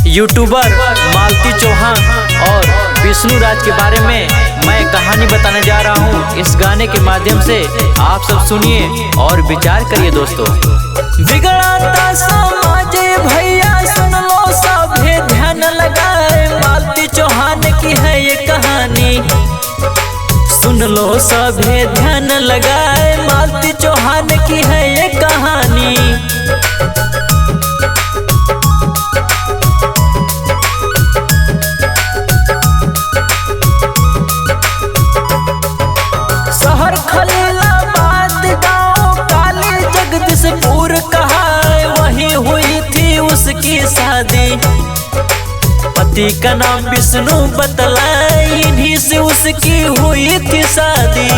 YouTuber Malti Chauhan और विष्णु राज के बारे में मैं कहानी बताने जा रहा हूँ। इस गाने के माध्यम से आप सब सुनिए और विचार करिए दोस्तों। बिगड़ता समाज भैया सुन लो सभे ध्यान लगाए, मालती चौहान की है ये कहानी। सुन लो सभे ध्यान लगाए, मालती चौहान की है ये कहानी। शहर खलीलाबाद गाँव काली जगदीशपुर कहा है, वहीं हुई थी उसकी शादी। पति का नाम विष्णु बतलाए, इन्हीं से उसकी हुई थी शादी।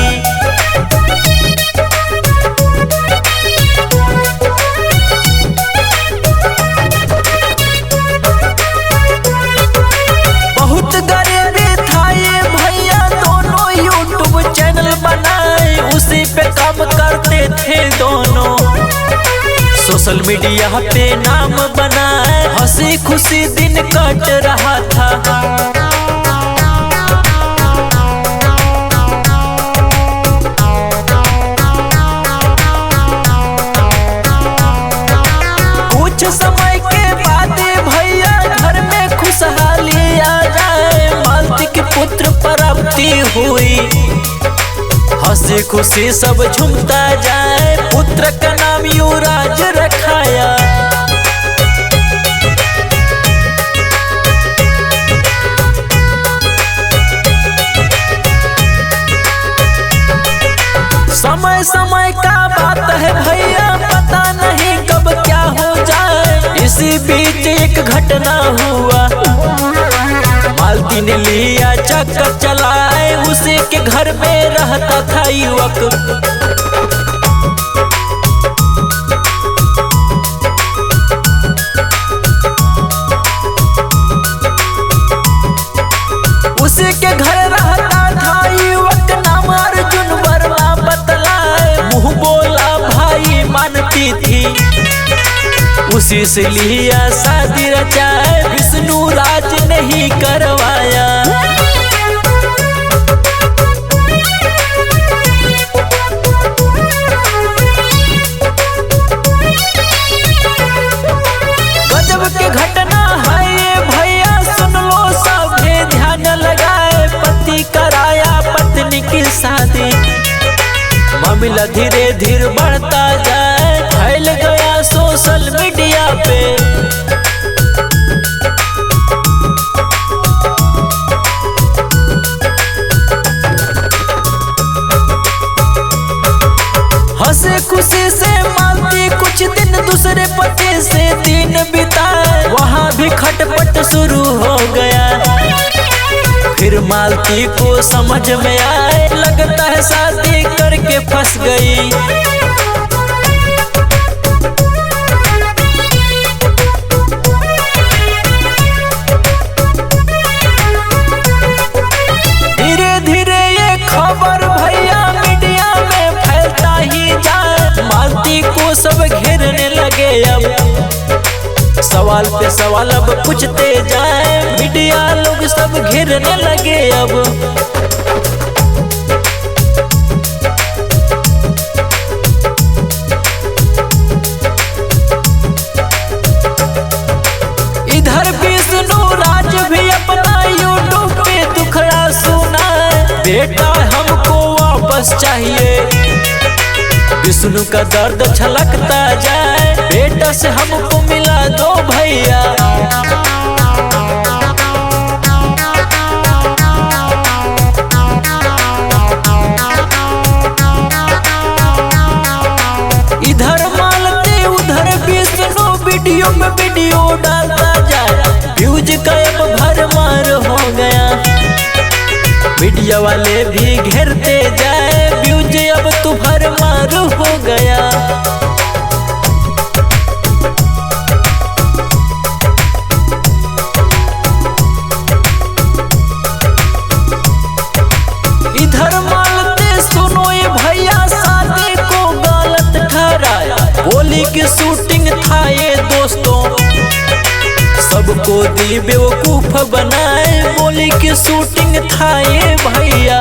बहुत गरीबी था ये भैया, दोनों यूट्यूब चैनल बनाए, उसी पे काम करते थे दोनों। सोशल मीडिया पे नाम बनाए, हंसी खुशी दिन कट रहा था। कुछ समय के बाद भैया घर में खुशहाली आ जाए, मालती के पुत्र प्राप्ति हुई। हंसी खुशी सब झूमता जाए, पुत्र का नाम युवराज रखाया। समय समय का बात है भैया, पता नहीं कब क्या हो जाए। इसी बीच एक घटना हुआ, मालती ने लिया चक्कर चलाए, उसी के घर में रहता था युवक। उसी के घर रहता था युवक, नाम अर्जुन वर्मा बतलाए। मुँह बोला भाई मानती थी, उसी से लिया शादी रचाए, विष्णु राज नहीं करवाया। गजब के घटना है ये भैया, सुन लो सभे ध्यान लगाए। पति कराया पत्नी की शादी, मामला धीरे धीरे बढ़ता जाए, फैल गया सोशल मीडिया पे। हंसे खुशी से मालती कुछ दिन दूसरे पति से दिन बिताए, वहाँ भी खटपट शुरू हो गया। फिर मालती को समझ में आए, लगता है शादी करके फंस गई। धीरे धीरे ये खबर भैया मीडिया में फैलता ही जाए, मालती को सब घेरने लगे। अब सवाल पे सवाल अब पूछते जाए, मीडिया लोग सब घेरने लगे। अब इधर विष्णु राज भी अपना यूट्यूब पे दुखड़ा सुनाए, बेटा हमको वापस चाहिए। विष्णु का दर्द छलकता जाए, बेटा से हमको मिला दो भैया। इधर मालती उधर विष्णु वीडियो में वीडियो डालता जाए, व्यूज का अब भरमार हो गया। मीडिया वाले भी घेरते जाए, व्यूज अब तो भरमार हो गया। इधर मालती सुनो ये भैया, शादी को गलत ठहराया, बोली की शूटिंग था ये दोस्तों। सब हमको दी बेवकूफ बनाए, बोली कि शूटिंग था ये भैया।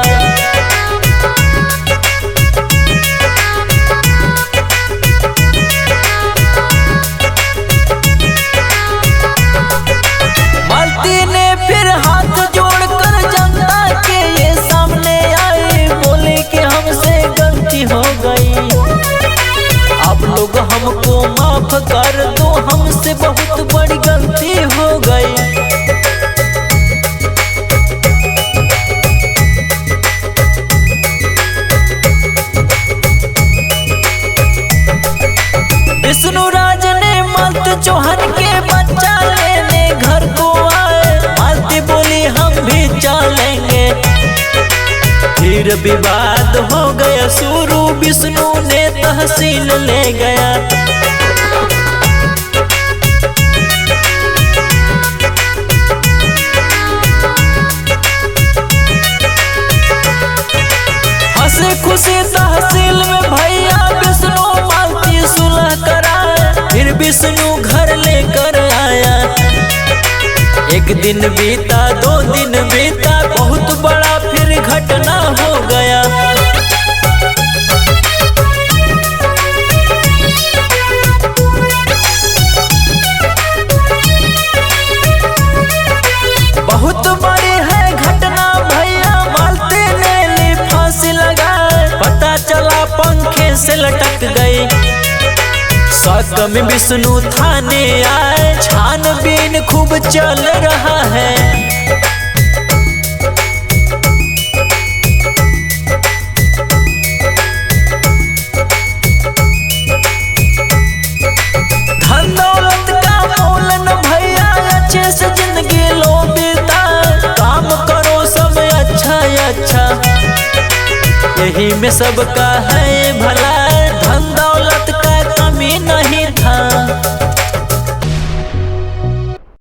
मालती ने फिर हाथ जोड़कर जनता के ये सामने आए, बोले कि हमसे गलती हो गई, आप लोग हमको माफ कर दो, हमसे बहुत बड़ी गलती हो गई। विष्णु राज ने मालती चौहान के बच्चा लेने घर को आए, मालती बोली हम भी चलेंगे। फिर विवाद हो गया शुरू, विष्णु ने तहसील ले गया। हंसी खुशी तहसील में भैया विष्णु मालती सुलह कराए, फिर विष्णु घर लेकर आया। एक दिन बीता, 2 दिन बीता, बहुत बड़ा फिर घटना हो गया। बहुत बड़ी है घटना भैया, मालती ने ली फांसी लगाए, पता चला पंखे से लटक गई। शक में विष्णु थाने आए, छानबीन खूब चल रहा है। धन दौलत का मोल न भैया, अच्छे से जिंदगी लो बीता, काम करो सब अच्छा अच्छा, यही में सबका है भला।